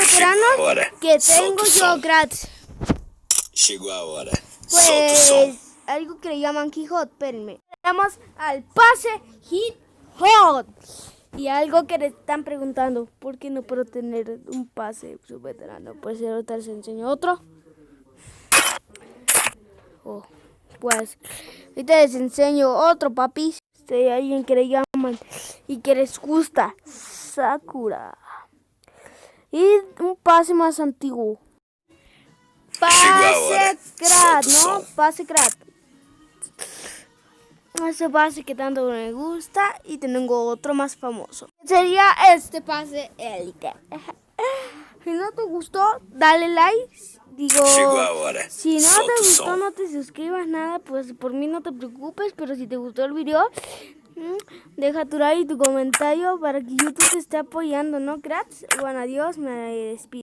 veteranos que tengo yo gratis. Chegou a hora. Pues algo que le llaman Hit Hot, espérenme. Vamos al pase Hit Hot. Y algo que le están preguntando, ¿por qué no puedo tener un pase subveterano? Pues ahorita les enseño otro. Pues ahorita les enseño otro, papis. Alguien que le llaman y que les gusta Sakura. Y un pase más antiguo. Pase crack, ¿no? Pase crack. Ese pase que tanto me gusta. Y tengo otro más famoso. Sería este pase élite. Si no te gustó, dale like. Digo, si no te gustó, no te suscribas, nada, pues por mí no te preocupes. Pero si te gustó el video, deja tu like y tu comentario para que YouTube te esté apoyando, ¿no, cracks? Bueno, adiós, me despido.